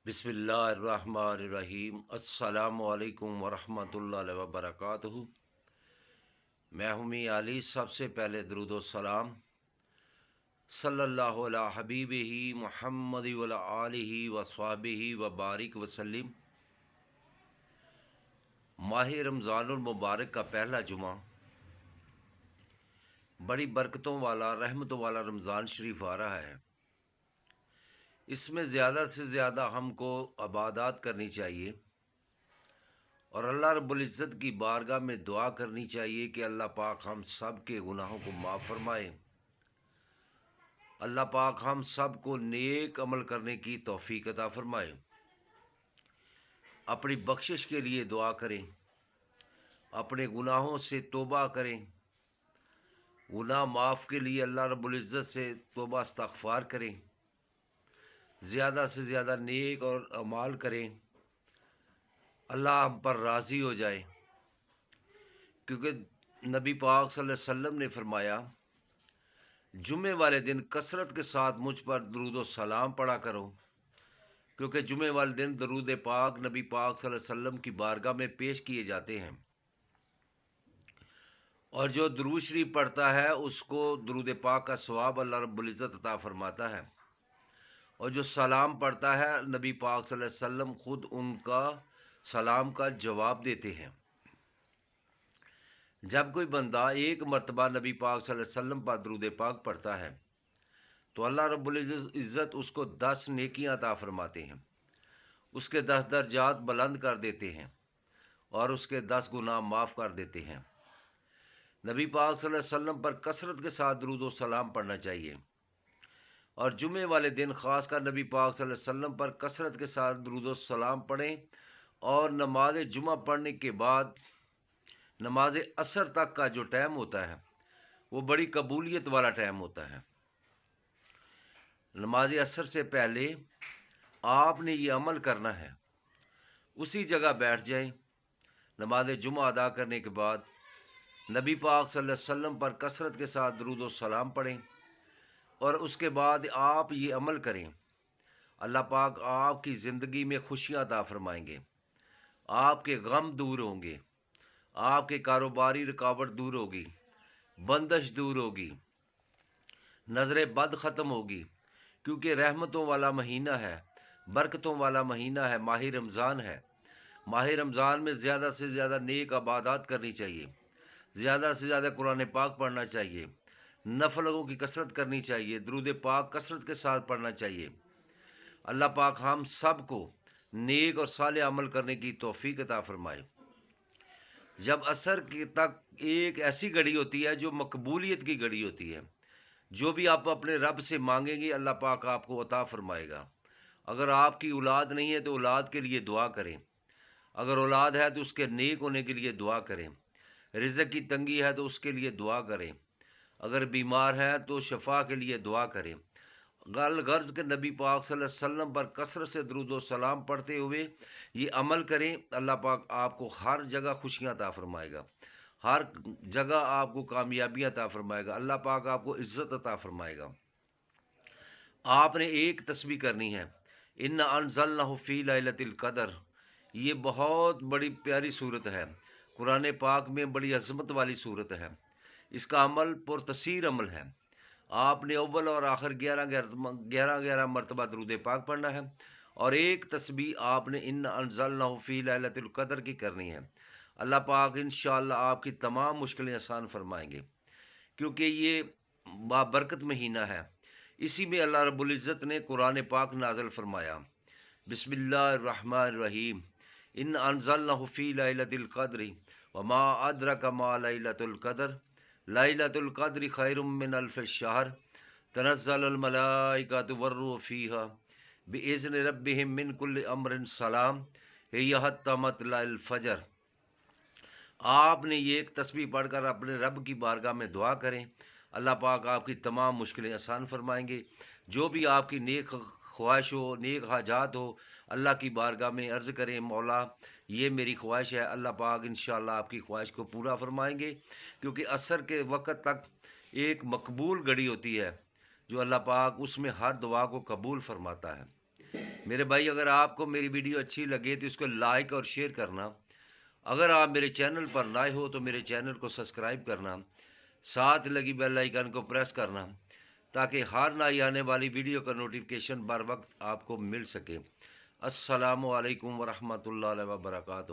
बिस्मिल्लाहिर्रहमानिर्रहीम। अस्सलामु अलैकुम वरहमतुल्लाहि वबरकातुहू। मैं हूँ मी अली। सबसे पहले दरूद व सलाम सल्लल्लाहु अला हबीबिही मुहम्मद व अला आलिही व स्वहबिही व बारिक वसल्लम। माह रमज़ानुल मुबारक का पहला जुमा बड़ी बरकतों वाला, रहमतों वाला रमज़ान शरीफ आ रहा है। इसमें ज़्यादा से ज़्यादा हमको इबादत करनी चाहिए और अल्लाह रब्बुल इज़्ज़त की बारगाह में दुआ करनी चाहिए कि अल्लाह पाक हम सब के गुनाहों को माफ़ फरमाए। अल्लाह पाक हम सब को नेक अमल करने की तौफीक अता फरमाए। अपनी बख्शिश के लिए दुआ करें, अपने गुनाहों से तौबा करें, गुनाह माफ़ के लिए अल्लाह रब्बुल इज़्ज़त से तौबा इस्तग़फ़ार करें, ज़्यादा से ज़्यादा नेक और अमाल करें, अल्लाह हम पर राज़ी हो जाए। क्योंकि नबी पाक सल्लल्लाहु अलैहि वसल्लम ने फरमाया, जुमे वाले दिन कसरत के साथ मुझ पर दरूद व सलाम पढ़ा करो, क्योंकि जुमे वाले दिन दरूद पाक नबी पाक सल्लल्लाहु अलैहि वसल्लम की बारगाह में पेश किए जाते हैं और जो दरूद शरीफ पढ़ता है उसको दरूद पाक का सवाब अल्लाह रब्बुल इज़्ज़त अता फरमाता है, और जो सलाम पढ़ता है नबी पाक सल्लल्लाहु अलैहि वसल्लम खुद उनका सलाम का जवाब देते हैं। जब कोई बंदा एक मरतबा नबी पाक सल्लल्लाहु अलैहि वसल्लम पर दरूद पाक पढ़ता है तो अल्लाह रब्बुल इज़्ज़त उसको 10 नेकियां अता फरमाते हैं, उसके 10 दर्जात बुलंद कर देते हैं और उसके 10 गुनाह माफ़ कर देते हैं। नबी पाक सल्लल्लाहु अलैहि वसल्लम पर कसरत के साथ दरूद व सलाम पढ़ना चाहिए और जुमे वाले दिन ख़ासकर नबी पाक सल्लल्लाहु अलैहि वसल्लम पर कसरत के साथ दरूद व सलाम पढ़ें। और नमाज जुमा पढ़ने के बाद नमाज असर तक का जो टाइम होता है वो बड़ी कबूलियत वाला टाइम होता है। नमाज असर से पहले आपने ये अमल करना है, उसी जगह बैठ जाएं। नमाज जुमा अदा करने के बाद नबी पाक सल्लल्लाहु अलैहि वसल्लम पर कसरत के साथ दरूद व सलाम पढ़ें और उसके बाद आप ये अमल करें। अल्लाह पाक आपकी ज़िंदगी में खुशियाँ अता फरमाएंगे, आपके गम दूर होंगे, आपके कारोबारी रुकावट दूर होगी, बंदिश दूर होगी, नज़र बद ख़त्म होगी। क्योंकि रहमतों वाला महीना है, बरकतों वाला महीना है, माह रमज़ान है। माह रमज़ान में ज़्यादा से ज़्यादा नेक इबादत करनी चाहिए, ज़्यादा से ज़्यादा कुरान पाक पढ़ना चाहिए, नफलों की कसरत करनी चाहिए, दरूद पाक कसरत के साथ पढ़ना चाहिए। अल्लाह पाक हम सब को नेक और साले अमल करने की तौफीक अता फरमाए। जब असर के तक एक ऐसी घड़ी होती है जो मकबूलियत की घड़ी होती है, जो भी आप अपने रब से मांगेंगे अल्लाह पाक आपको अता फरमाएगा। अगर आपकी औलाद नहीं है तो औलाद के लिए दुआ करें, अगर औलाद है तो उसके नेक होने के लिए दुआ करें, रिज़्क़ की तंगी है तो उसके लिए दुआ करें, अगर बीमार है तो शफा के लिए दुआ करें। गर्ज़ के नबी पाक सल्लल्लाहु अलैहि वसल्लम पर कसरत से दरूद व सलाम पढ़ते हुए ये अमल करें। अल्लाह पाक आपको हर जगह खुशियाँ अता फरमाएगा, हर जगह आपको कामयाबियाँ अता फरमाएगा, अल्लाह पाक आपको इज़्ज़त अता फरमाएगा। आपने एक तस्बीह करनी है, इन्ना अनज़लनाहु फ़ी लैलतिल क़द्र। ये बहुत बड़ी प्यारी सूरत है, कुरान पाक में बड़ी अज़मत वाली सूरत है। इसका अमल पुरतसीर अमल है। आपने अव्वल और आखिर 11 मरतबा दरूद पाक पढ़ना है और एक तस्बीह आपने इन्ना अनज़लनाहु फ़ी लैलतिल क़द्र की करनी है। अल्लाह पाक इंशाअल्लाह आपकी तमाम मुश्किलें आसान फरमाएंगे, क्योंकि ये बाबरकत महीना है। इसी में अल्लाह रब्बुल इज़्ज़त ने कुरान पाक नाज़िल फरमाया, बिस्मिल्लाहिर्रहमानिर्रहीम, इन अनज़लनाहु फ़ी लैलतिल क़द्रि वमा अदरका मा लैलतुल क़द्र, लैलतुल क़द्रि खैरुम मिन अल्फ़ि शहर, तनज़्ज़लुल मलाइकतु वर्रूह फ़ीहा बिइज़्नि रब्बिहिम मिन कुल्लि अम्रिन सलाम हिय हत्ता मतलअल फ़जर। आपने ये एक तस्बीह पढ़कर अपने रब की बारगाह में दुआ करें, अल्लाह पाक आपकी तमाम मुश्किलें आसान फरमाएंगे। जो भी आपकी नेक ख्वाहिश हो, नेक हाजात हो, अल्लाह की बारगाह में अर्ज़ करें, मौला ये मेरी ख्वाहिश है। अल्लाह पाक इंशाअल्लाह आपकी ख्वाहिश को पूरा फरमाएंगे, क्योंकि असर के वक़्त तक एक मकबूल घड़ी होती है जो अल्लाह पाक उसमें हर दुआ को कबूल फरमाता है। میرے بھائی اگر آپ کو میری ویڈیو اچھی لگے تو اس کو لائک اور شیئر کرنا. اگر آپ میرے چینل پر نئے ہو تو میرے چینل کو سبسکرائب کرنا, ساتھ لگی بیل آئیکن کو پریس کرنا تاکہ ہر نئی آنے والی ویڈیو کا نوٹیفیکیشن بر وقت آپ کو مل سکے. السلام علیکم ورحمۃ اللہ وبرکاتہ.